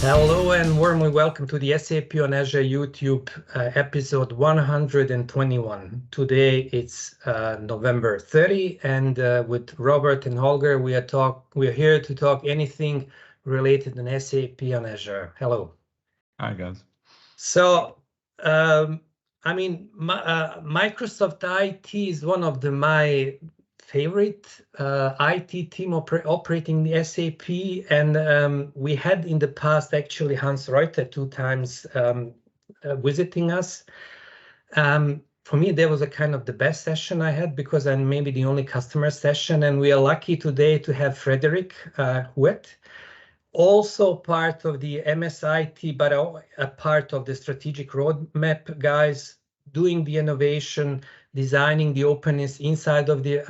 Hello and warmly welcome to the SAP on Azure YouTube episode 121. Today it's November 30, and with Robert and Holger we are here to talk anything related to SAP on Azure. Hello. Hi guys. So Microsoft IT is one of my favorite IT team operating the SAP, and we had in the past actually Hans Reuter 2 times visiting us. For me, that was a kind of the best session I had because I'm maybe the only customer session, and we are lucky today to have Frederic Huet, also part of the MSIT, but a part of the strategic roadmap guys doing the innovation, designing the openness inside of the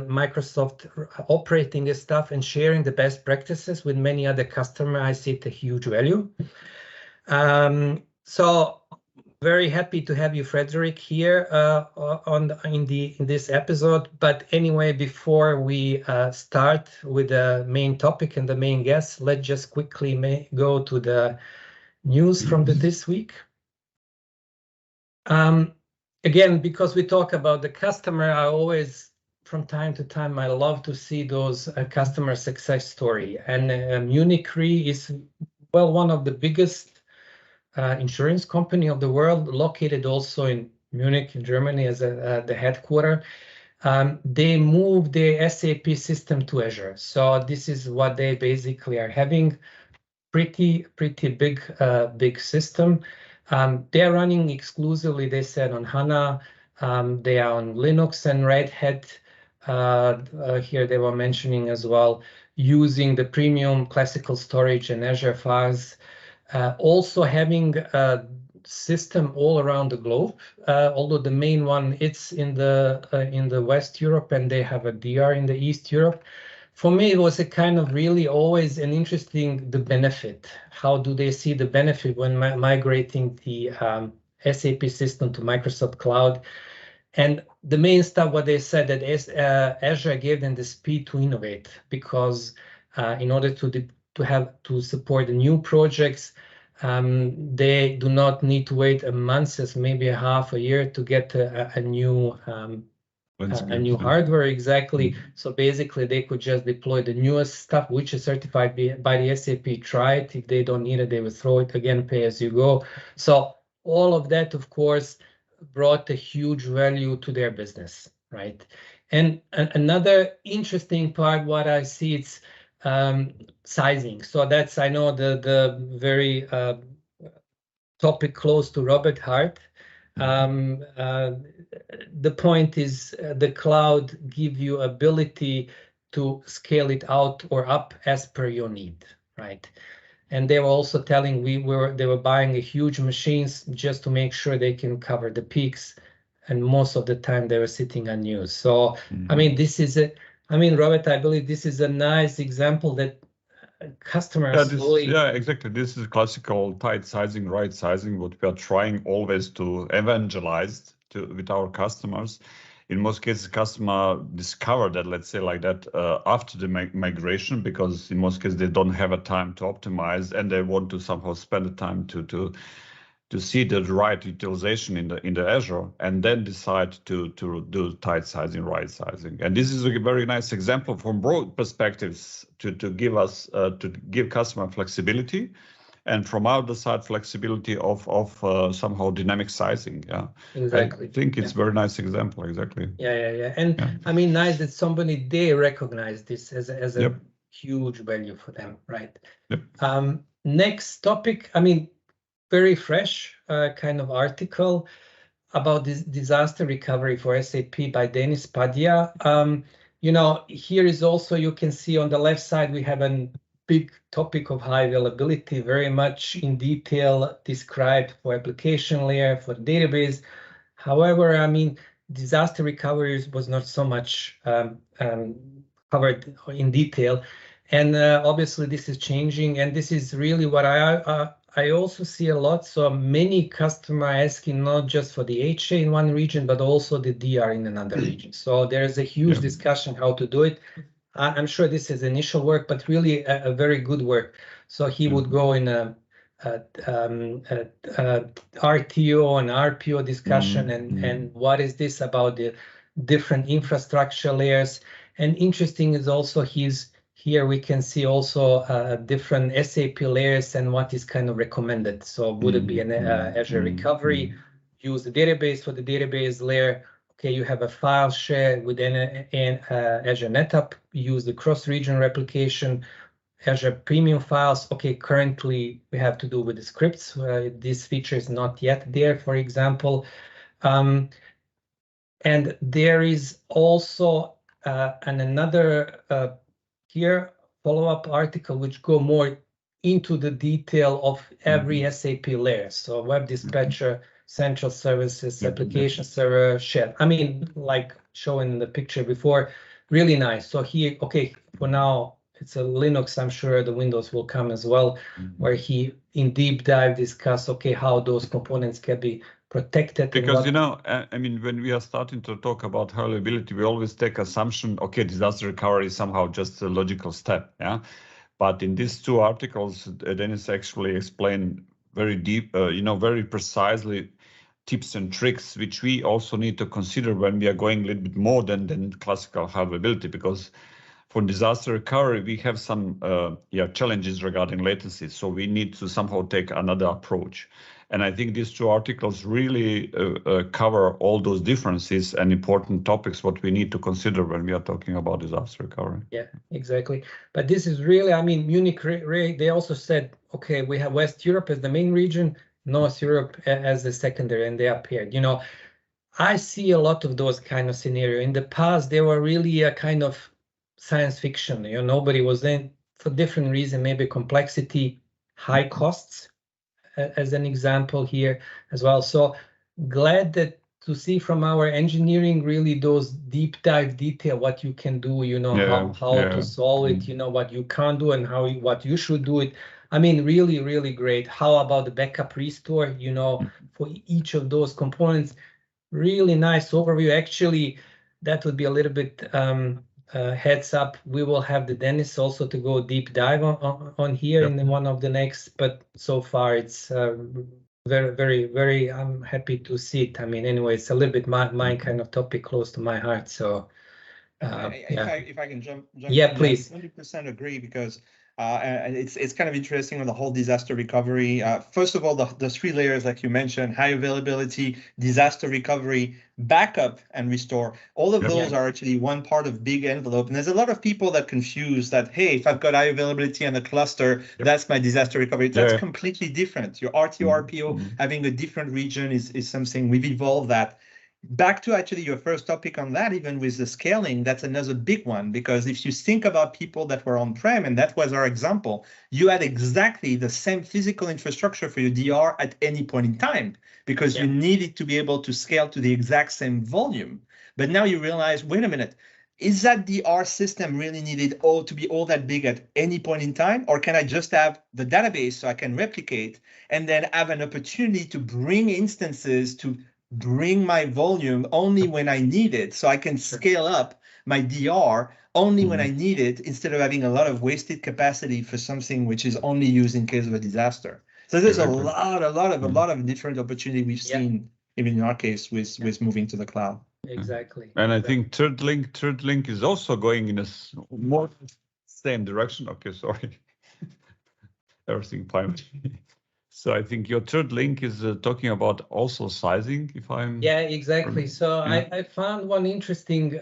Microsoft, operating the stuff and sharing the best practices with many other customers. I see it a huge value. So very happy to have you, Frederic, here in this episode. But anyway, before we start with the main topic and the main guest, let's just quickly go to the news from this week. Again, because we talk about the customer, I always, from time to time, I love to see those customer success story. And Munich Re is, well, one of the biggest insurance company of the world, located also in Munich, in Germany, as the headquarters. They moved the SAP system to Azure. So this is what they basically are having. Pretty big system. They're running exclusively, they said, on HANA. They are on Linux and Red Hat. Here they were mentioning as well, using the premium classical storage and Azure files. Also having a system all around the globe, although the main one it's in the West Europe, and they have a DR in the East Europe. For me, it was a kind of really always an interesting the benefit. How do they see the benefit when migrating the SAP system to Microsoft Cloud? And the main stuff, what they said, that Azure gave them the speed to innovate, because in order to support the new projects, they do not need to wait a month, as maybe a half a year, to get a new hardware. Exactly. So basically they could just deploy the newest stuff, which is certified by the SAP. Try it. If they don't need it, they will throw it again, pay as you go. So all of that, of course, brought a huge value to their business, right? And another interesting part, what I see, it's sizing. So that's, I know, the very topic close to Robert heart. The point is the cloud give you ability to scale it out or up as per your need, right? And they were also telling they were buying a huge machines just to make sure they can cover the peaks, and most of the time they were sitting unused. So I mean, Robert, I believe this is a nice example that customers exactly. This is classical tight sizing, right sizing, what we are trying always to evangelize with our customers. In most cases, customer discover that, let's say like that, after the migration, because in most cases they don't have a time to optimize, and they want to somehow spend the time to see the right utilization in the Azure, and then decide to do tight sizing, right sizing. And this is a very nice example from broad perspectives to give customer flexibility, and from our side flexibility of somehow dynamic sizing. Yeah, exactly. I think it's very nice example. Exactly. Yeah. And I mean, nice that somebody they recognize this as a huge value for them, right? Yep. Next topic. I mean, very fresh kind of article about this disaster recovery for SAP by Denis Padilla. Here is also, you can see on the left side, we have a big topic of high availability, very much in detail described for application layer, for database. However, I mean, disaster recovery was not so much covered in detail. And obviously this is changing, and this is really what I also see a lot. So many customers asking not just for the HA in one region, but also the DR in another region. So there is a huge discussion how to do it. I'm sure this is initial work, but really a very good work. So he would go in a RTO and RPO discussion, and what is this about the different infrastructure layers. And interesting is also here we can see also different SAP layers and what is kind of recommended. So would it be an Azure recovery, use the database for the database layer. Okay, you have a file share within Azure NetApp, use the cross-region replication, Azure premium files. Okay, currently we have to do with the scripts. This feature is not yet there, for example. And there is also another here follow-up article which go more into the detail of every SAP layer. So web dispatcher, central services, application server, shell. I mean, like shown in the picture before, really nice. So here, okay, for now, it's a Linux. I'm sure the Windows will come as well, where he in deep dive discuss, okay, how those components can be protected. Because, you know, I mean, when we are starting to talk about reliability, we always take assumption, okay, disaster recovery is somehow just a logical step, yeah? But in these two articles, Dennis actually explained very deep, you know, very precisely tips and tricks, which we also need to consider when we are going a little bit more than classical reliability, because for disaster recovery, we have some challenges regarding latency. So we need to somehow take another approach. And I think these two articles really cover all those differences and important topics, what we need to consider when we are talking about disaster recovery. Yeah, exactly. But this is really, I mean, Munich Re, they also said, okay, we have West Europe as the main region, North Europe as the secondary, and they appeared. You know, I see a lot of those kind of scenario. In the past, they were really a kind of science fiction. You know, nobody was in, for different reason, maybe complexity, high costs, as an example here as well. So glad that to see from our engineering really those deep dive detail, what you can do, you know, how to solve it, you know, what you can't do and what you should do it. I mean, really, really great. How about the backup restore, you know, for each of those components? Really nice overview. Actually, that would be a little bit heads up. We will have the Dennis also to go deep dive on here in one of the next. But so far, it's very, very, very. I'm happy to see it. I mean, anyway, it's a little bit my kind of topic close to my heart. So, if I can jump yeah, please. 100% agree, because it's kind of interesting on the whole disaster recovery. First of all, the three layers, like you mentioned, high availability, disaster recovery, backup, and restore. All of those are actually one part of big envelope. And there's a lot of people that confuse that, hey, if I've got high availability and a cluster, that's my disaster recovery. That's completely different. Your RTO, RPO, having a different region is something we've evolved that. Back to actually your first topic on that, even with the scaling, that's another big one, because if you think about people that were on-prem, and that was our example, you had exactly the same physical infrastructure for your DR at any point in time, because you needed to be able to scale to the exact same volume. But now you realize, wait a minute, is that DR system really needed to be all that big at any point in time? Or can I just have the database so I can replicate and then have an opportunity to bring instances to bring my volume only when I need it, so I can scale up my DR only when I need it, instead of having a lot of wasted capacity for something which is only used in case of a disaster. So there's a lot of different opportunity we've seen, even in our case, with moving to the cloud. Exactly. And I think third link is also going in a more same direction. Okay, sorry. Everything fine. So I think your third link is talking about also sizing, if I'm... Yeah, exactly. So I found one interesting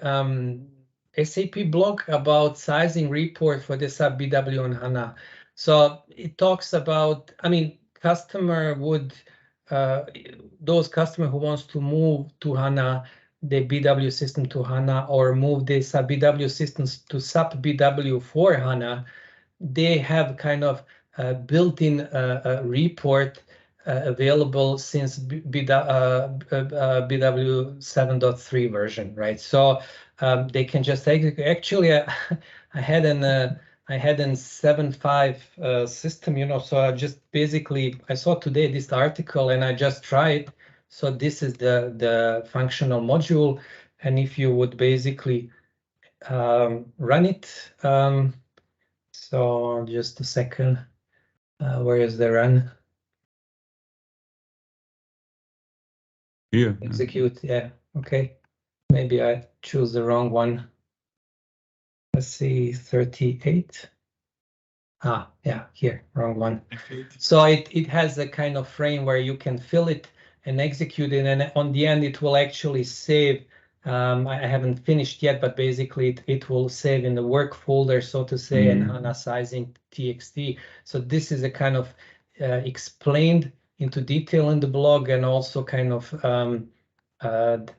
SAP blog about sizing report for the SAP BWonHANA. So it talks about, I mean, customer would, those customer who wants to move to HANA, the BW system to HANA, or move the SAP BW systems to SAP BW for HANA, they have kind of built-in report available since BW 7.3 version, right? So they can just actually I had an 7.5 system, you know. So I just basically I saw today this article and I just tried. So this is the functional module, and if you would basically run it. So just a second. Where is the run? Here. Execute. Yeah. Okay. Maybe I choose the wrong one. Let's see, 38. Yeah, here, wrong one. So it has a kind of frame where you can fill it and execute it, and on the end it will actually save. I haven't finished yet, but basically it will save in the work folder, so to say, and HANA sizing txt. So this is a kind of explained into detail in the blog, and also kind of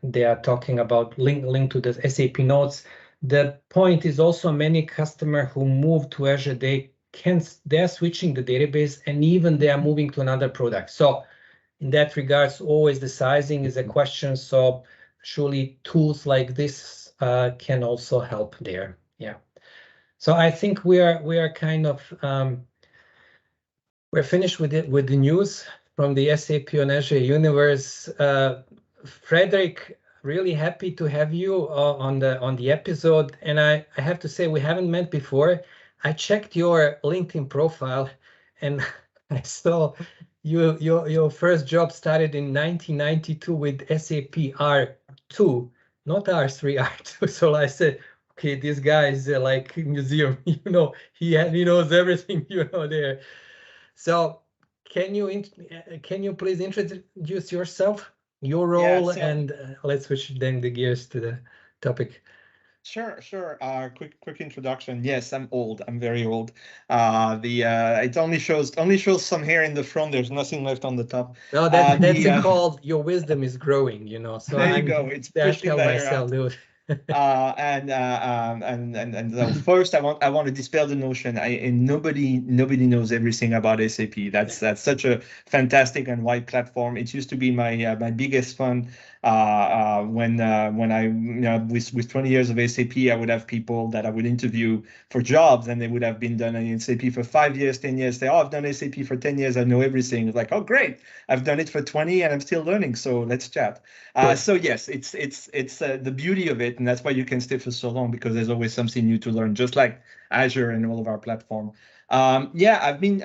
they are talking about link to the SAP notes. The point is also many customers who move to Azure, they're switching the database, and even they are moving to another product. So in that regards, always the sizing is a question. So surely tools like this can also help there. Yeah. So I think we are kind of we're finished with it, with the news from the SAP on Azure universe. Frederic, really happy to have you on the episode, and I have to say we haven't met before. I checked your LinkedIn profile, and I saw your first job started in 1992 with SAP R2, not R3, R2. So I said, okay, this guy is like museum, he knows everything, there. So can you please introduce yourself, your role, and let's switch then the gears to the topic. Sure. Quick introduction. Yes, I'm old. I'm very old. It only shows some hair in the front. There's nothing left on the top. No, that's called your wisdom is growing. So there you go. It's pushing the hair out. Dude. So first, I want to dispel the notion. And nobody knows everything about SAP. That's such a fantastic and wide platform. It used to be my biggest fun. When I with 20 years of SAP, I would have people that I would interview for jobs, and they would have been done in SAP for 5 years, 10 years. Say, oh, I've done SAP for 10 years. I know everything. It's like, oh, great. I've done it for 20 and I'm still learning. So let's chat. So yes, it's the beauty of it, and that's why you can stay for so long, because there's always something new to learn, just like Azure and all of our platform. Yeah, I've been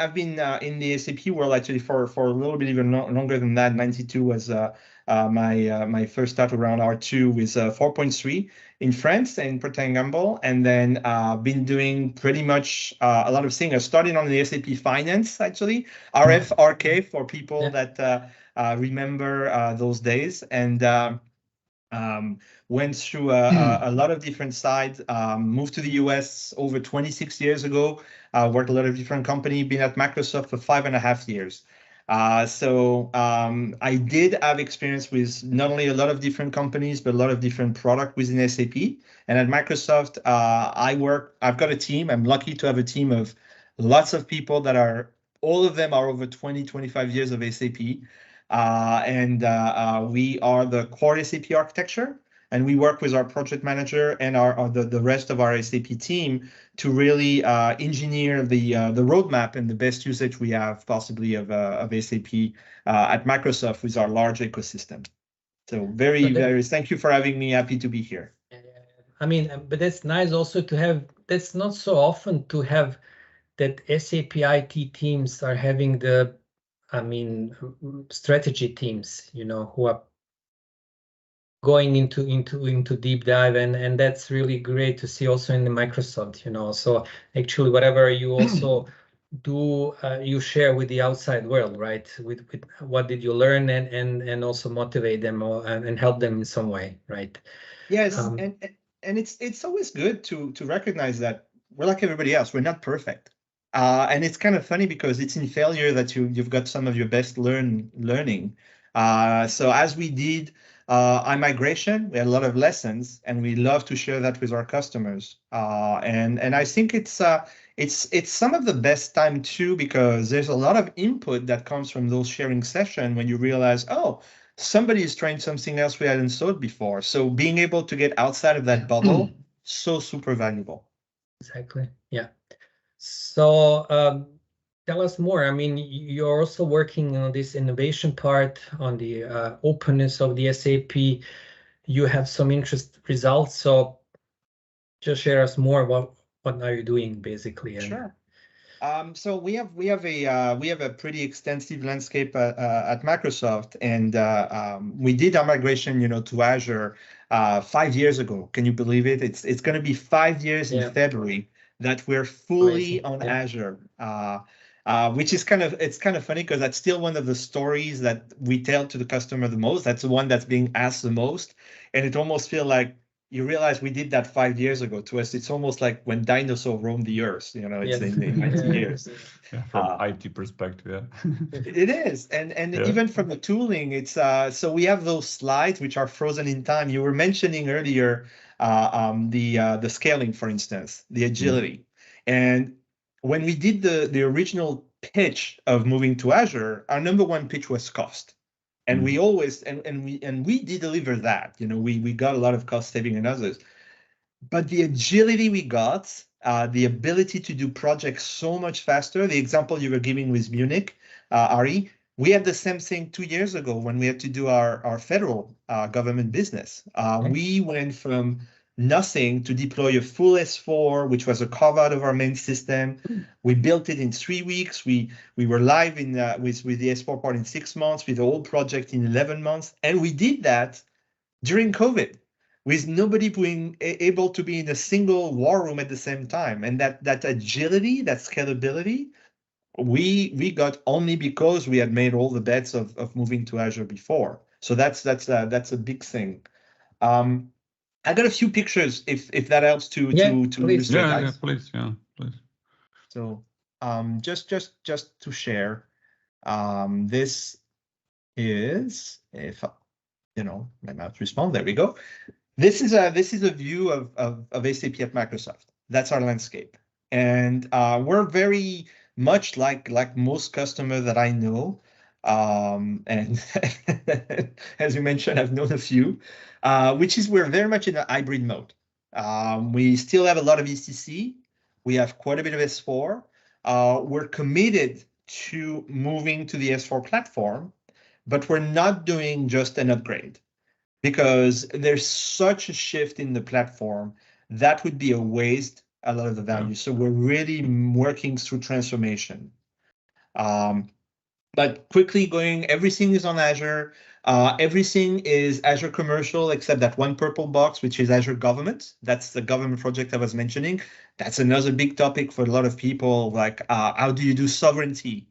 in the SAP world actually for a little bit even longer than that. 92 was my first start around R2 with 4.3 in France in Procter & Gamble, and then been doing pretty much a lot of things. I started on the SAP Finance actually, RK for people that remember those days, and went through a lot of different sides, moved to the US over 26 years ago, worked a lot of different companies, been at Microsoft for 5.5 years. So I did have experience with not only a lot of different companies, but a lot of different products within SAP. And at Microsoft, I've got a team. I'm lucky to have a team of lots of people that all of them are over 20, 25 years of SAP. We are the core SAP architecture, and we work with our project manager and the rest of our SAP team to really engineer the roadmap and the best usage we have possibly of SAP at Microsoft with our large ecosystem. So very thank you for having me. Happy to be here. I mean, but that's nice also to have. That's not so often to have that SAP IT teams are having the, strategy teams, who are going into deep dive, and that's really great to see also in the Microsoft, So actually, whatever you also do, you share with the outside world, right? With what did you learn, and also motivate them and help them in some way, right? Yes, and it's always good to recognize that we're like everybody else. We're not perfect. And it's kind of funny because it's in failure that you've got some of your best learning. So as we did iMigration, we had a lot of lessons, and we love to share that with our customers. And I think it's some of the best time too, because there's a lot of input that comes from those sharing sessions when you realize, oh, somebody is trying something else we hadn't thought before. So being able to get outside of that bubble, so super valuable. Exactly. Yeah. So tell us more. I mean, you're also working on this innovation part, on the openness of the SAP. You have some interesting results. So just share us more what are you doing basically? And Sure. So we have a pretty extensive landscape at Microsoft, and we did our migration, to Azure 5 years ago. Can you believe it? It's going to be 5 years in February that we're fully on Azure. Which is kind of funny because that's still one of the stories that we tell to the customer the most. That's the one that's being asked the most, and it almost feels like you realize we did that 5 years ago. To us, it's almost like when dinosaurs roamed the earth. It's in 90 years. Yeah, from IT perspective, It is, and even from the tooling, it's so we have those slides which are frozen in time. You were mentioning earlier the scaling, for instance, the agility, and when we did the original pitch of moving to Azure, our number one pitch was cost. And we always we did deliver that. We got a lot of cost saving and others, but the agility we got, the ability to do projects so much faster. The example you were giving with Munich, Ari, we had the same thing 2 years ago when we had to do our federal government business. We went from nothing to deploy a full S4, which was a carve out of our main system. We built it in 3 weeks. We were live with the S4 part in 6 months, with the whole project in 11 months. And we did that during COVID, with nobody being able to be in a single war room at the same time. And that agility, that scalability, we got only because we had made all the bets of moving to Azure before. So that's a big thing. I got a few pictures if that helps to illustrate. Please. So just to share, this is, if my mouse responds, there we go. This is a view of SAP at Microsoft. That's our landscape, and we're very much like most customers that I know. And as you mentioned, I've known a few, which is we're very much in a hybrid mode. We still have a lot of ECC. We have quite a bit of S4. We're committed to moving to the S4 platform, but we're not doing just an upgrade because there's such a shift in the platform that would be a waste a lot of the value. So we're really working through transformation. But quickly going, everything is on Azure. Everything is Azure commercial except that one purple box, which is Azure government. That's the government project I was mentioning. That's another big topic for a lot of people. Like, how do you do sovereignty?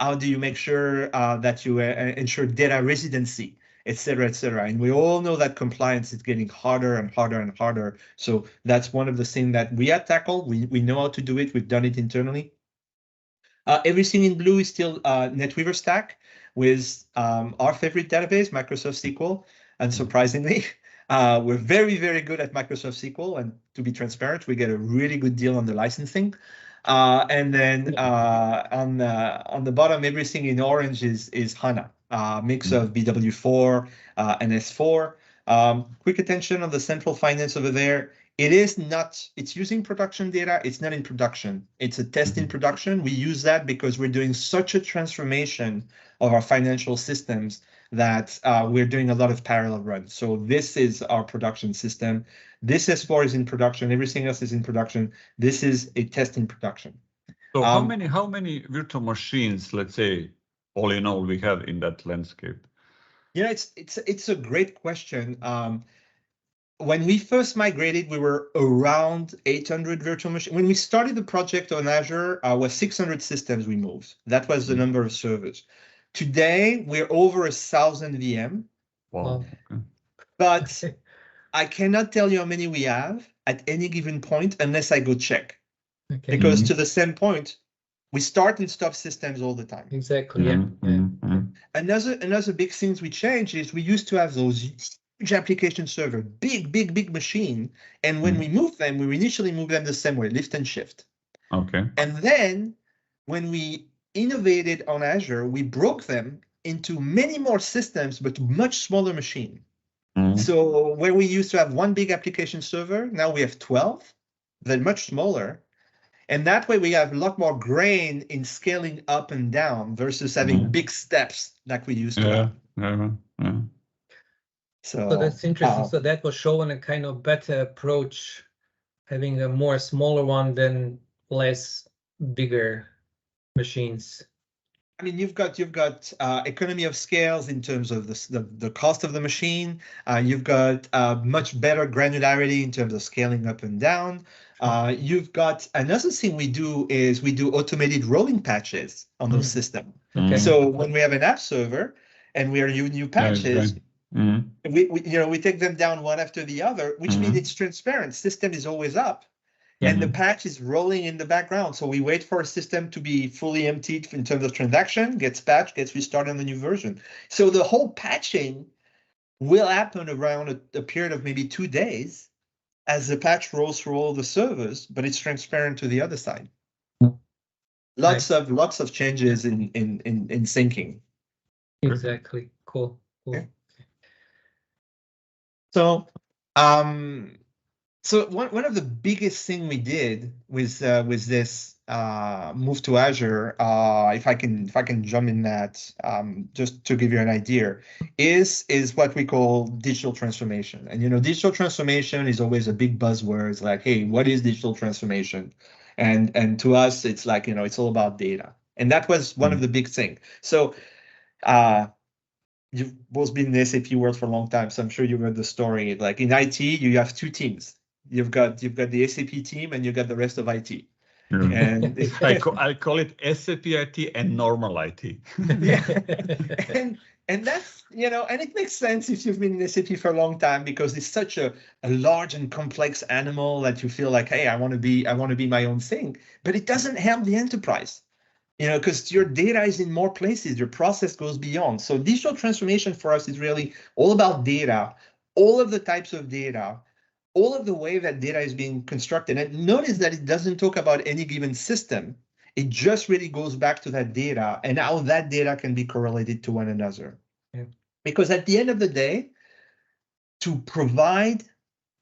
How do you make sure that you ensure data residency, et cetera, et cetera? And we all know that compliance is getting harder and harder and harder. So that's one of the things that we have tackled. We know how to do it. We've done it internally. Everything in blue is still NetWeaver stack with our favorite database, Microsoft SQL. And surprisingly, we're very, very good at Microsoft SQL. And to be transparent, we get a really good deal on the licensing. And then on the bottom, everything in orange is HANA, mix of BW4 and S4. Quick attention on the central finance over there. It's using production data. It's not in production. It's a test in production. We use that because we're doing such a transformation of our financial systems that we're doing a lot of parallel runs. So this is our production system. This S4 is in production. Everything else is in production. This is a test in production. So how many virtual machines, let's say, all in all, we have in that landscape? It's a great question. When we first migrated, we were around 800 virtual machines. When we started the project on Azure, was 600 systems we moved. That was the number of servers. Today, we're over 1,000 VM. Wow. Okay. But I cannot tell you how many we have at any given point unless I go check. Okay. Because to the same point, we start and stop systems all the time. Exactly. Another big things we changed is we used to have those huge application server, big machine. And when we moved them, we initially moved them the same way, lift and shift. Okay. And then when we innovated on Azure, we broke them into many more systems, but much smaller machine. So where we used to have one big application server, now we have 12. They're much smaller. And that way we have a lot more grain in scaling up and down versus having big steps like we used to have. So that's interesting. So that was showing a kind of better approach having a more smaller one than less bigger machines? I mean, you've got economy of scales in terms of the cost of the machine. You've got much better granularity in terms of scaling up and down. You've got another thing we do is we do automated rolling patches on those systems. Okay. So when we have an app server and we are doing new patches, we take them down one after the other, which means it's transparent. System is always up. And the patch is rolling in the background. So we wait for a system to be fully emptied in terms of transaction, gets patched, gets restarted on the new version. So the whole patching will happen around a period of maybe 2 days as the patch rolls through all the servers, but it's transparent to the other side. Lots of changes in syncing. Exactly. Cool. Okay. So So one of the biggest thing we did with this move to Azure, if I can jump in that, just to give you an idea, is what we call digital transformation. And digital transformation is always a big buzzword. It's like, hey, what is digital transformation? And to us, it's like it's all about data. And that was one of the big things. So you've both been in the SAP world for a long time, so I'm sure you heard the story. Like in IT, you have two teams. You've got the SAP team and you got the rest of IT. And I call it SAP IT and normal IT. Yeah, and that's and it makes sense if you've been in SAP for a long time, because it's such a large and complex animal that you feel like, hey, I want to be my own thing, but it doesn't help the enterprise. Because your data is in more places, your process goes beyond. So digital transformation for us is really all about data, all of the types of data, all of the way that data is being constructed. And notice that it doesn't talk about any given system. It just really goes back to that data and how that data can be correlated to one another. Yeah. Because at the end of the day, to provide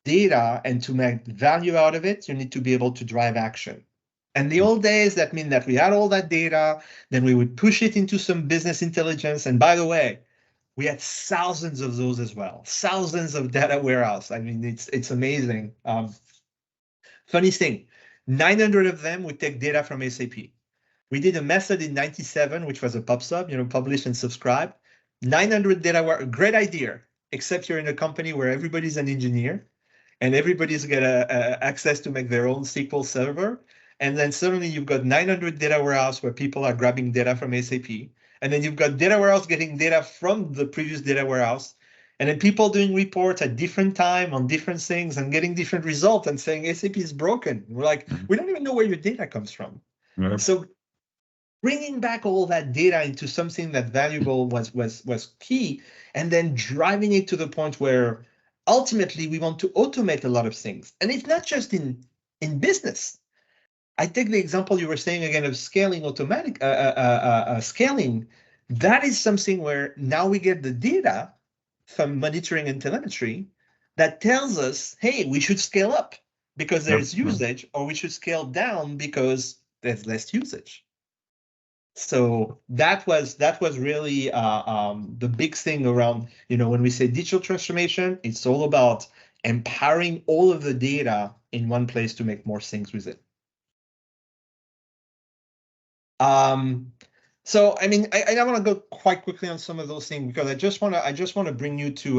data and to make value out of it, you need to be able to drive action. And the old days, that mean that we had all that data, then we would push it into some business intelligence. And by the way, we had thousands of those as well, thousands of data warehouse. I mean, it's amazing. Funny thing, 900 of them would take data from SAP. We did a method in 97, which was a pub-sub, publish and subscribe. 900 data, great idea, except you're in a company where everybody's an engineer and everybody's got access to make their own SQL server. And then suddenly you've got 900 data warehouse where people are grabbing data from SAP. And then you've got data warehouse getting data from the previous data warehouse. And then people doing reports at different time on different things and getting different results and saying SAP is broken. We're like, we don't even know where your data comes from. Yep. So bringing back all that data into something that valuable was key, and then driving it to the point where ultimately we want to automate a lot of things. And it's not just in business. I take the example you were saying again of scaling, automatic scaling. That is something where now we get the data from monitoring and telemetry that tells us, hey, we should scale up because there's usage, or we should scale down because there's less usage. So that was really the big thing around, when we say digital transformation, it's all about empowering all of the data in one place to make more things with it. So I mean, I want to go quite quickly on some of those things, because I just want to bring you to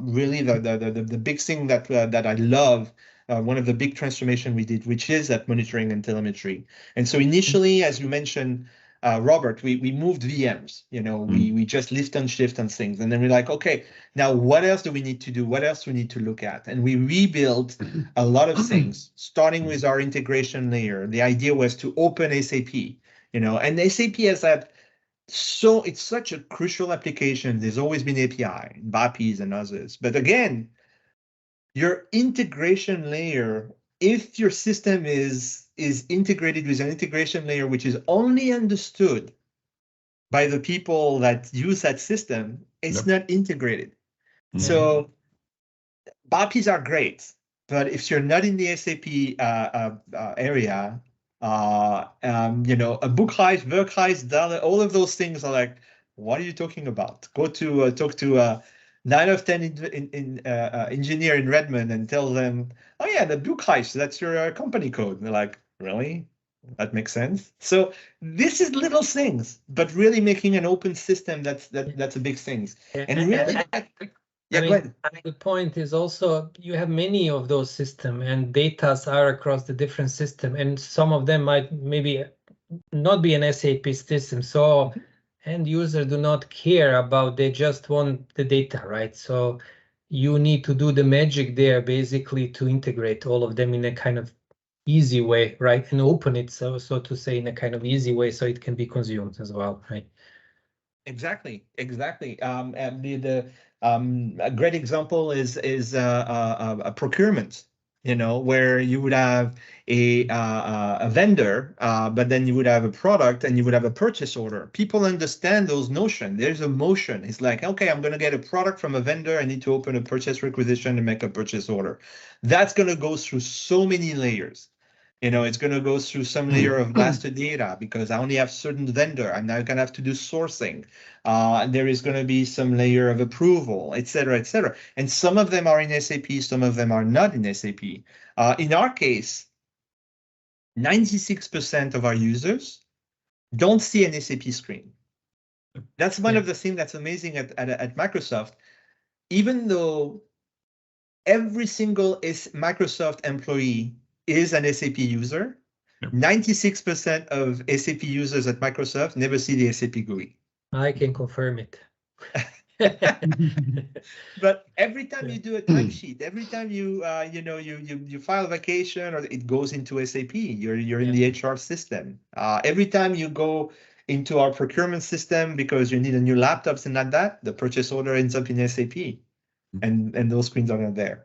really the big thing that I love. One of the big transformation we did, which is that monitoring and telemetry. And so initially, as you mentioned, Robert, we moved VMs. We just lift and shift and things, and then we're like, okay, now what else do we need to do? What else do we need to look at? And we rebuilt a lot of things, starting with our integration layer. The idea was to open SAP. And SAP has that, so it's such a crucial application. There's always been API, BAPIs and others. But again, your integration layer, if your system is integrated with an integration layer which is only understood by the people that use that system, it's not integrated. So BAPIs are great, but if you're not in the SAP area, a Bookreis, Werkreis, all of those things are like, what are you talking about? Go to talk to 9 of 10 engineer in Redmond and tell them, oh yeah, the Buchheis, that's your company code. And they're like, really? That makes sense. So this is little things, but really making an open system, that's a big thing. And really, yeah, go ahead. The point is also you have many of those systems and data are across the different system, and some of them might maybe not be an SAP system. So end users do not care about, they just want the data, right? So you need to do the magic there basically to integrate all of them in a kind of easy way, right? And open it, so to say, in a kind of easy way so it can be consumed as well, right? Exactly. And a great example is a procurement. Where you would have a vendor, but then you would have a product and you would have a purchase order. People understand those notions. There's a motion. It's like, okay, I'm going to get a product from a vendor. I need to open a purchase requisition and make a purchase order. That's going to go through so many layers. It's going to go through some layer of master data because I only have certain vendor. I'm now going to have to do sourcing. There is going to be some layer of approval, et cetera, et cetera. And some of them are in SAP, some of them are not in SAP. In our case, 96% of our users don't see an SAP screen. That's one of the things that's amazing at Microsoft. Even though every single Microsoft employee is an SAP user, 96% of SAP users at Microsoft never see the SAP GUI. I can confirm it. But every time you do a timesheet, every time you file a vacation, or it goes into SAP, you're in the HR system. Every time you go into our procurement system because you need a new laptops and like that, the purchase order ends up in SAP, and those screens are not there.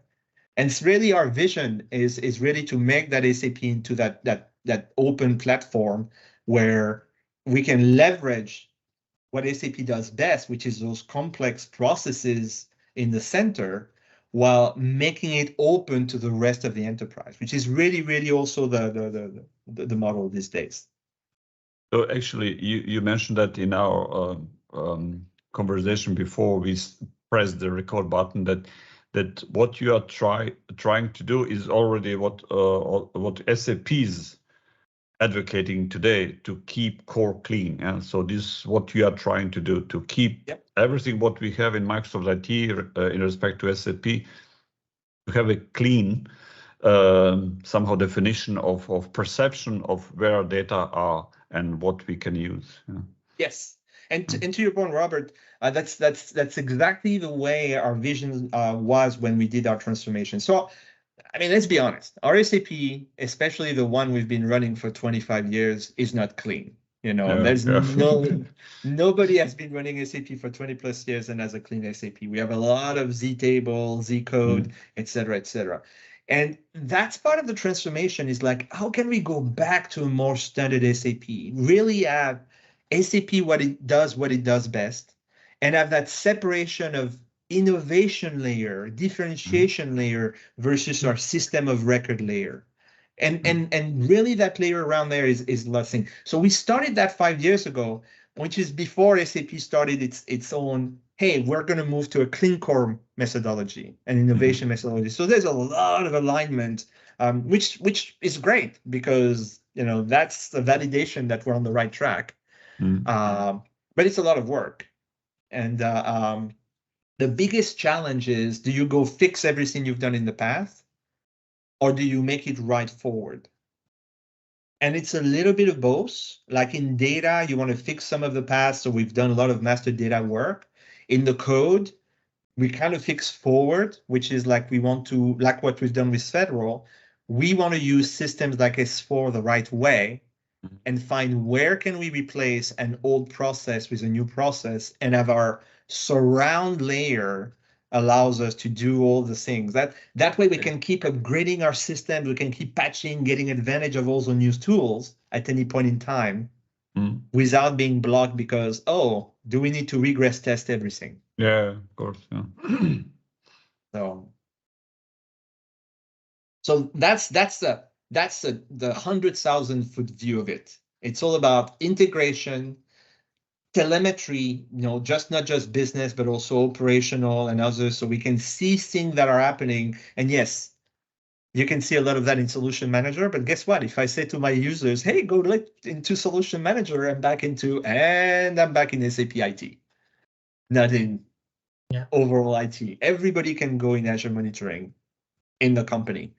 And it's really our vision is really to make that SAP into that open platform where we can leverage what SAP does best, which is those complex processes in the center, while making it open to the rest of the enterprise, which is really, really also the model these days. So actually, you mentioned that in our conversation before we pressed the record button, that what you are trying to do is already what SAP is advocating today, to keep core clean. And so this is what you are trying to do, to keep everything what we have in Microsoft IT in respect to SAP, to have a clean somehow definition of perception of where our data are and what we can use. Yes. And to your point, Robert, that's exactly the way our vision was when we did our transformation. So, I mean, let's be honest. Our SAP, especially the one we've been running for 25 years, is not clean. There's nobody has been running SAP for 20 plus years and has a clean SAP. We have a lot of Z table, Z code, et cetera, et cetera. And that's part of the transformation, is like, how can we go back to a more standard SAP, really have SAP what it does best, and have that separation of innovation layer, differentiation layer versus our system of record layer. And really that layer around there is nothing. So we started that 5 years ago, which is before SAP started its own, hey, we're going to move to a clean core methodology and innovation methodology. So there's a lot of alignment, which is great, because that's the validation that we're on the right track. But it's a lot of work. And the biggest challenge is, do you go fix everything you've done in the past, or do you make it right forward? And it's a little bit of both. Like in data, you want to fix some of the past. So we've done a lot of master data work. In the code, we kind of fix forward, which is like, we want to, like what we've done with Federal, we want to use systems like S4 the right way, and find where can we replace an old process with a new process, and have our surround layer allows us to do all the things. That way we can keep upgrading our system, we can keep patching, getting advantage of all the new tools at any point in time, without being blocked because, oh, do we need to regress test everything? Yeah, of course. Yeah. So that's the 100,000 foot view of it. It's all about integration, telemetry, just not just business, but also operational and others, so we can see things that are happening. And yes, you can see a lot of that in Solution Manager, but guess what? If I say to my users, hey, go into Solution Manager, I'm back in SAP IT, not in overall IT. Everybody can go in Azure Monitoring in the company.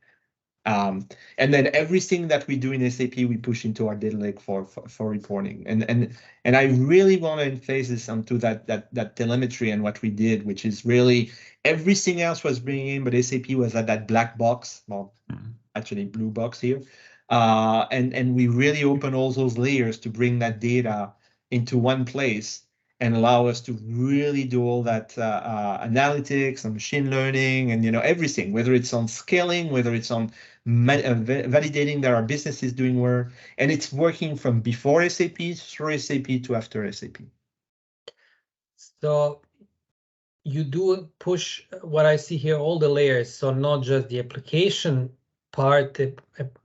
And then everything that we do in SAP, we push into our data lake for reporting. And I really want to emphasize onto that telemetry and what we did, which is really everything else was bringing in, but SAP was at that black box, well, actually blue box here. And we really open all those layers to bring that data into one place and allow us to really do all that analytics and machine learning and everything, whether it's on scaling, whether it's on validating that our business is doing well, and it's working from before SAP, through SAP to after SAP. So you do push what I see here, all the layers, so not just the application part, the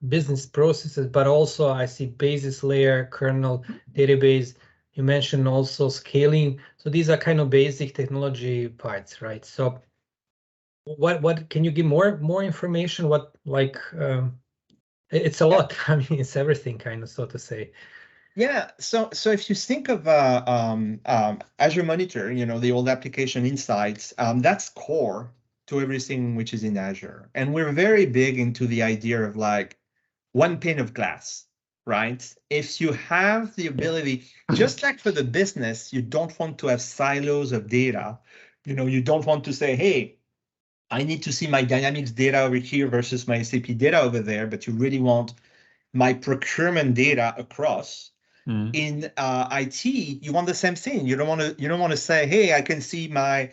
business processes, but also I see basis layer, kernel, database. You mentioned also scaling. So these are kind of basic technology parts, right? So what can you give more information? What, like, it's a lot. I mean, it's everything, kind of, so to say. Yeah, so if you think of Azure Monitor, the old application insights, that's core to everything which is in Azure. And we're very big into the idea of like one pane of glass, right? If you have the ability, just like for the business, you don't want to have silos of data. You don't want to say, hey, I need to see my Dynamics data over here versus my SAP data over there, but you really want my procurement data across. In IT, you want the same thing. You don't want to say, hey, I can see my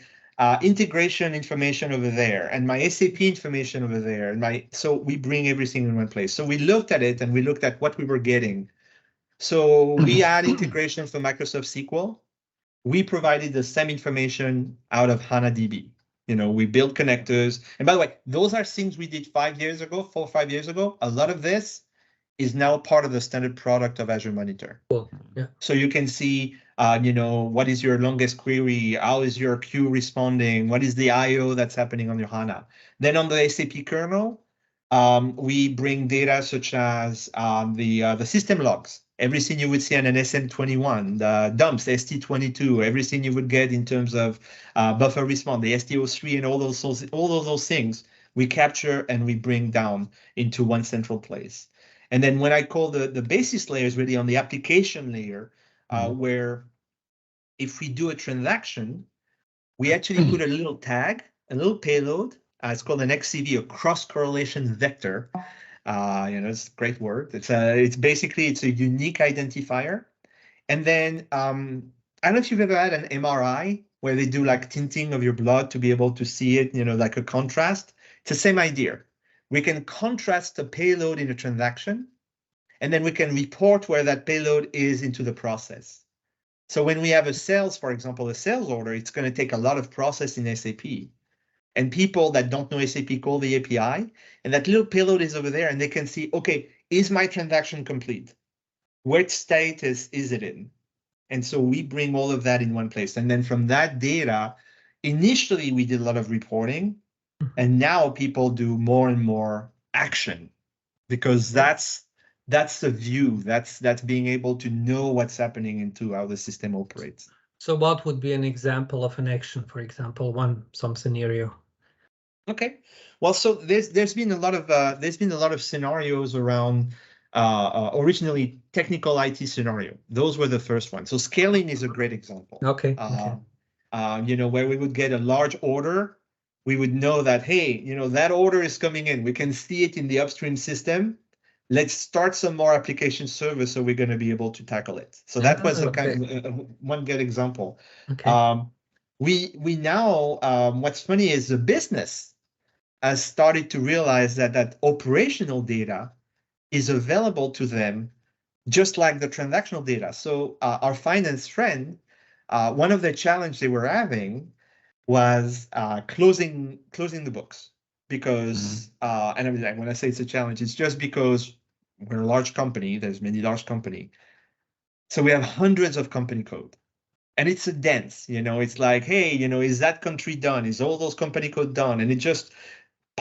integration information over there and my SAP information over there. So we bring everything in one place. So we looked at it and we looked at what we were getting. So we had integration for Microsoft SQL. We provided the same information out of HANA DB. We built connectors. And by the way, those are things we did 5 years ago, 4 or 5 years ago. A lot of this is now part of the standard product of Azure Monitor. Cool. Yeah. So you can see, what is your longest query? How is your queue responding? What is the IO that's happening on your HANA? Then on the SAP kernel, we bring data such as the system logs, everything you would see on an SM21, the dumps, ST22, everything you would get in terms of buffer response, the ST03, and all those things we capture and we bring down into one central place. And then when I call the basis layer is really on the application layer, where if we do a transaction, we actually put a little tag, a little payload. It's called an XCV, a cross-correlation vector. It's a great word. It's basically a unique identifier. And then I don't know if you've ever had an MRI where they do like tinting of your blood to be able to see it, like a contrast. It's the same idea. We can contrast the payload in a transaction, and then we can report where that payload is into the process. So when we have a sales, for example, a sales order, it's going to take a lot of process in SAP. And people that don't know SAP call the API, and that little payload is over there, and they can see, okay, is my transaction complete? What status is it in? And so we bring all of that in one place. And then from that data, initially we did a lot of reporting, and now people do more and more action, because that's the view, that's being able to know what's happening into how the system operates. So what would be an example of an action, for example, some scenario? Okay, well, so there's been a lot of scenarios around originally technical IT scenario. Those were the first ones. So scaling is a great example. Okay. Where we would get a large order, we would know that, hey, that order is coming in. We can see it in the upstream system. Let's start some more application service so we're going to be able to tackle it. So that was one good example. Okay. We now, what's funny is the business has started to realize that operational data is available to them just like the transactional data. So our finance friend, one of the challenges they were having was closing the books, because and I mean, like, when I say it's a challenge, it's just because we're a large company. There's many large company, so we have hundreds of company code. And it's a dance, it's like, hey, is that country done? Is all those company code done? And it just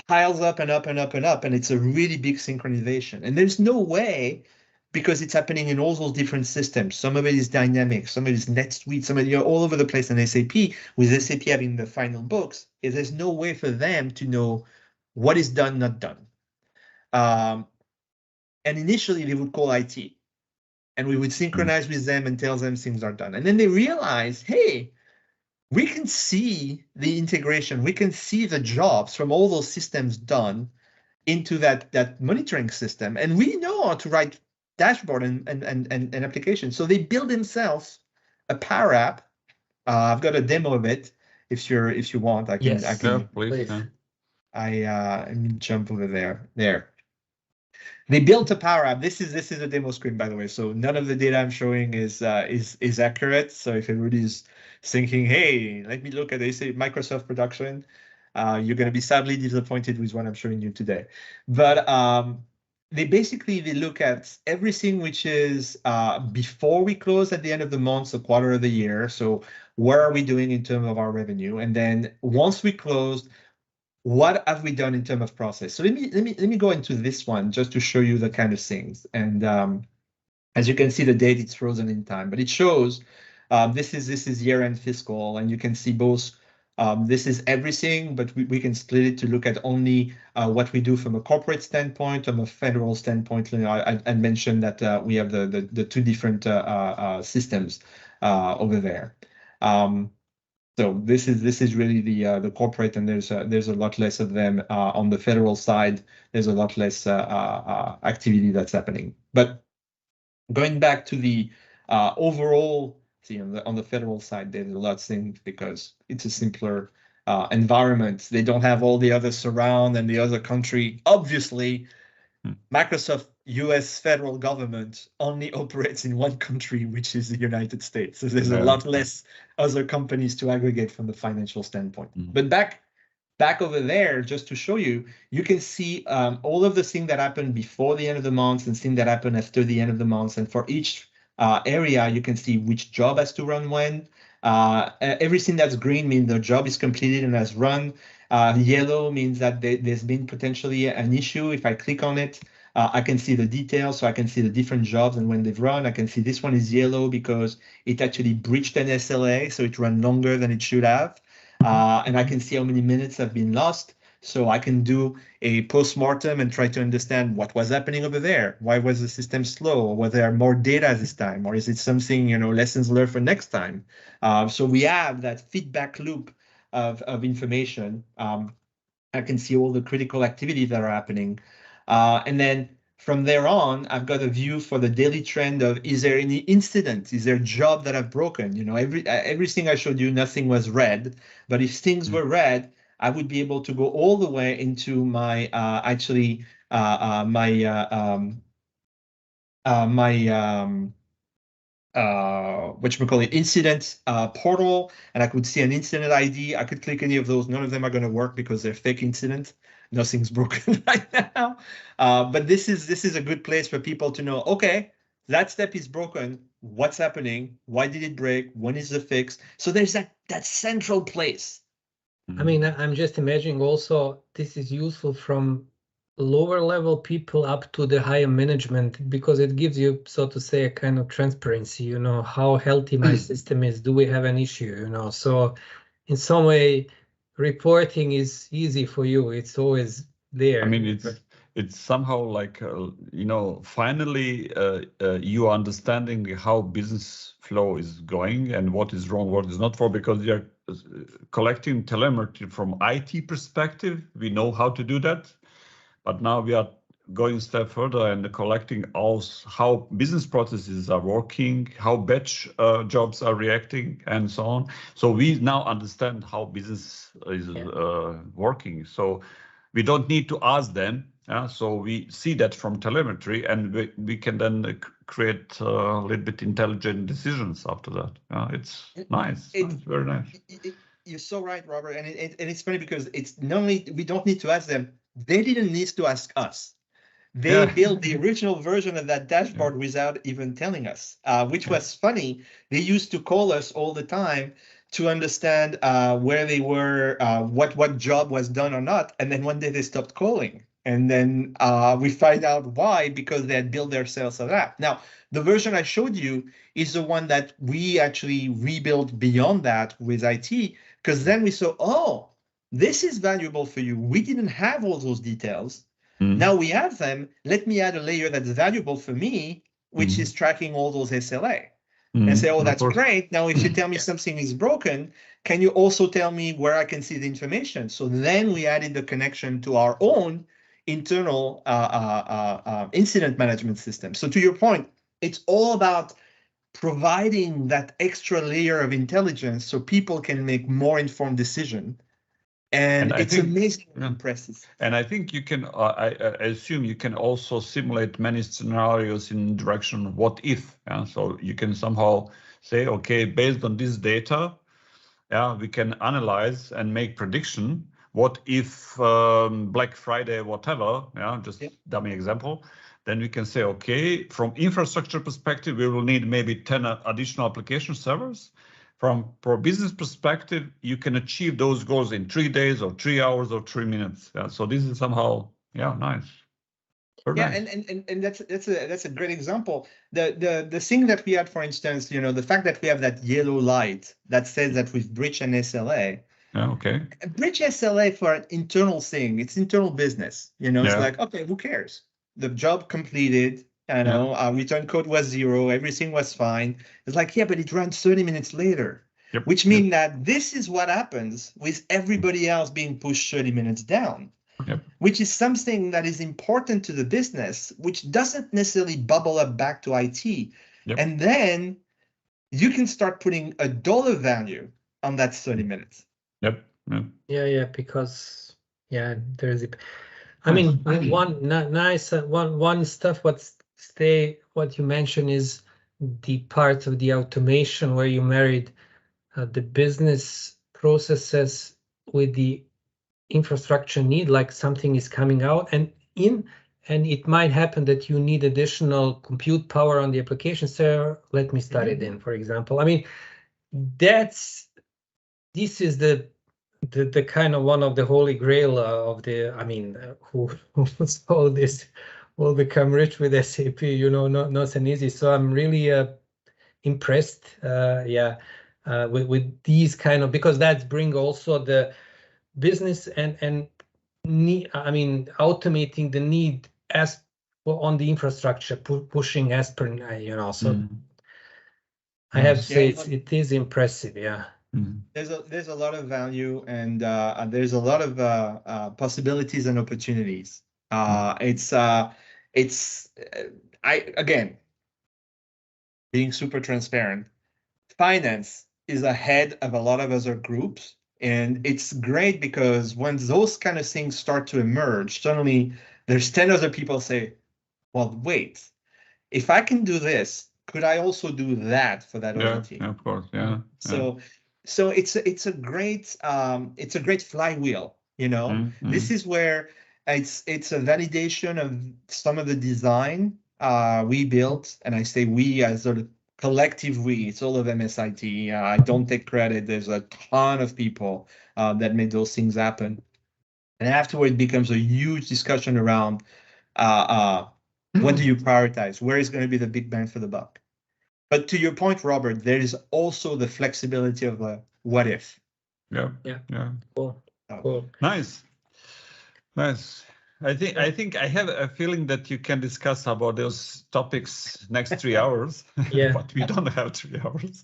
piles up and up and up and up. And it's a really big synchronization. And there's no way, because it's happening in all those different systems. Some of it is dynamic, some of it is NetSuite, some of it, all over the place in SAP, with SAP having the final books, there's no way for them to know what is done, not done. And initially they would call IT, and we would synchronize with them and tell them things are done. And then they realize, hey, we can see the integration, we can see the jobs from all those systems done into that monitoring system, and we know how to write dashboard and applications. So they build themselves a Power App. I've got a demo of it. If you want, I can. Yes, I can. Yeah, please. Let me jump over there. There. They built a Power App. This is a demo screen, by the way. So none of the data I'm showing is accurate. So if everybody's thinking, hey, let me look at this Microsoft production, you're going to be sadly disappointed with what I'm showing you today. But they look at everything which is before we close at the end of the month, so quarter of the year. So where are we doing in terms of our revenue? And then once we closed, what have we done in terms of process? So let me go into this one just to show you the kind of things. And as you can see, the date it's frozen in time, but it shows this is year-end fiscal, and you can see both. This is everything, but we can split it to look at only what we do from a corporate standpoint, from a federal standpoint. I mentioned that we have the two different systems over there. So this is really the corporate, and there's a lot less of them on the federal side. There's a lot less activity that's happening. But going back to the overall, see on the federal side, there's a lot of things because it's a simpler environment. They don't have all the other surround and the other country. Obviously, Microsoft US federal government only operates in one country, which is the United States. So there's a lot less other companies to aggregate from the financial standpoint. But back over there, just to show you, you can see all of the things that happened before the end of the month and things that happen after the end of the month. And for each area, you can see which job has to run when. Everything that's green means the job is completed and has run. Yellow means that there's been potentially an issue. If I click on it, I can see the details, so I can see the different jobs and when they've run. I can see this one is yellow because it actually breached an SLA, so it ran longer than it should have. And I can see how many minutes have been lost. So I can do a post-mortem and try to understand what was happening over there. Why was the system slow? Or was there more data this time? Or is it something, lessons learned for next time? So we have that feedback loop of information. I can see all the critical activities that are happening. And then from there on, I've got a view for the daily trend of, is there any incident? Is there a job that I've broken? Everything I showed you, nothing was red. But if things were red, I would be able to go all the way into my incident portal, and I could see an incident ID. I could click any of those. None of them are going to work because they're fake incidents. Nothing's broken right now. But this is a good place for people to know, okay, that step is broken. What's happening? Why did it break? When is the fix? So there's that central place. I mean, I'm just imagining also this is useful from lower level people up to the higher management, because it gives you, so to say, a kind of transparency, how healthy my system is. Do we have an issue, So in some way, reporting is easy for you. It's always there. I mean, it's somehow like, finally you are understanding how business flow is going and what is wrong, what is not wrong, because you're collecting telemetry from IT perspective. We know how to do that. But now we are going a step further and collecting also how business processes are working, how batch jobs are reacting, and so on. So we now understand how business is working. So we don't need to ask them. So we see that from telemetry, and we can then create a little bit intelligent decisions after that. It's nice. It's very nice. You're so right, Robert. And it's funny because it's not only we don't need to ask them. They didn't need to ask us. They built the original version of that dashboard without even telling us, which was funny. They used to call us all the time to understand where they were, what job was done or not. And then one day they stopped calling. And then we find out why, because they had built themselves a app. Now, the version I showed you is the one that we actually rebuilt beyond that with IT, because then we saw, oh, this is valuable for you. We didn't have all those details. Now we have them. Let me add a layer that's valuable for me, which is tracking all those SLA. And say, oh, that's great. Now, if you tell me something is broken, can you also tell me where I can see the information? So then we added the connection to our own internal incident management system. So to your point, it's all about providing that extra layer of intelligence so people can make more informed decision. And it's amazing, impressive. And I think you can, I assume you can also simulate many scenarios in direction of what if. So you can somehow say, okay, based on this data, we can analyze and make prediction. What if Black Friday, whatever, just dummy example, then we can say, okay, from infrastructure perspective, we will need maybe 10 additional application servers. From a business perspective, you can achieve those goals in 3 days or 3 hours or 3 minutes. So this is somehow, nice. Very nice. And that's a great example. The thing that we had, for instance, the fact that we have that yellow light that says that we've breached an SLA. Breach SLA for an internal thing. It's internal business. It's like, okay, who cares? The job completed. Return code was 0, everything was fine. It's like, but it ran 30 minutes later, which means that this is what happens with everybody else being pushed 30 minutes down, which is something that is important to the business, which doesn't necessarily bubble up back to IT. And then you can start putting a dollar value on that 30 minutes. Because there's one stuff what you mentioned is the part of the automation where you married the business processes with the infrastructure need, like something is coming out and it might happen that you need additional compute power on the application server. Let me start it in, for example. This is the kind of one of the holy grail of the, who all this will become rich with SAP, not an easy. So I'm really impressed, with these kind of, because that bring also the business and need, automating the need as on the infrastructure, pushing as per, so I have to say it is impressive, There's a lot of value and there's a lot of possibilities and opportunities. Again, being super transparent, finance is ahead of a lot of other groups, and it's great because when those kind of things start to emerge, suddenly there's 10 other people say, well, wait, if I can do this, could I also do that for that other team? Of course, So it's a great flywheel, This is where it's a validation of some of the design we built, and I say we as sort of collective we. It's all of MSIT. I don't take credit. There's a ton of people that made those things happen, and afterward it becomes a huge discussion around what do you prioritize? Where is going to be the big bang for the buck? But to your point, Robert, there is also the flexibility of a what if. Cool. Nice. I think I have a feeling that you can discuss about those topics next 3 hours. But we don't have 3 hours.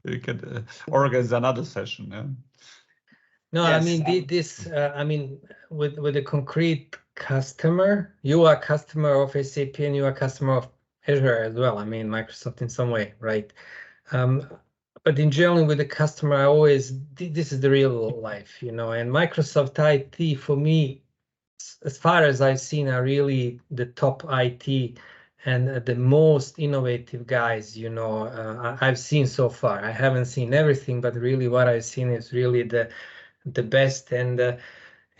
We could organize another session. No, yes. With a concrete customer, you are a customer of SAP and you are a customer of Azure as well. Microsoft in some way, right? But in general, with the customer, I always, this is the real life, and Microsoft IT for me, as far as I've seen, are really the top IT and the most innovative guys, I've seen so far. I haven't seen everything, but really what I've seen is really the best. And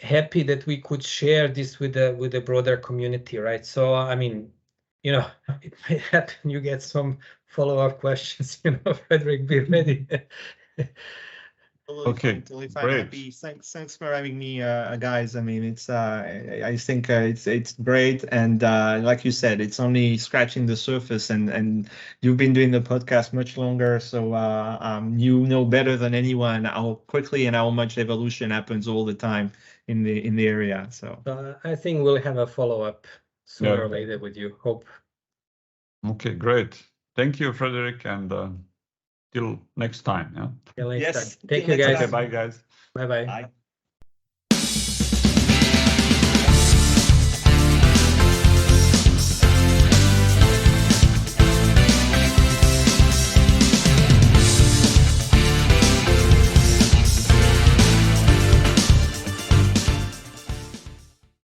happy that we could share this with the broader community, right? So I mean, you know, it may happen you get some follow-up questions, you know, Frederic, be ready. Totally fine. Great. Happy. Thanks for having me, guys. I mean, it's I think it's great, and like you said, it's only scratching the surface, and you've been doing the podcast much longer, so you know better than anyone how quickly and how much evolution happens all the time in the area. So I think we'll have a follow-up sooner Yeah. or later with you. Hope. Okay, great. Thank you, Frederic, and till next time. Yeah. Till next yes, time. Thank till you, next guys. Okay, time. bye, guys. Bye-bye. Bye.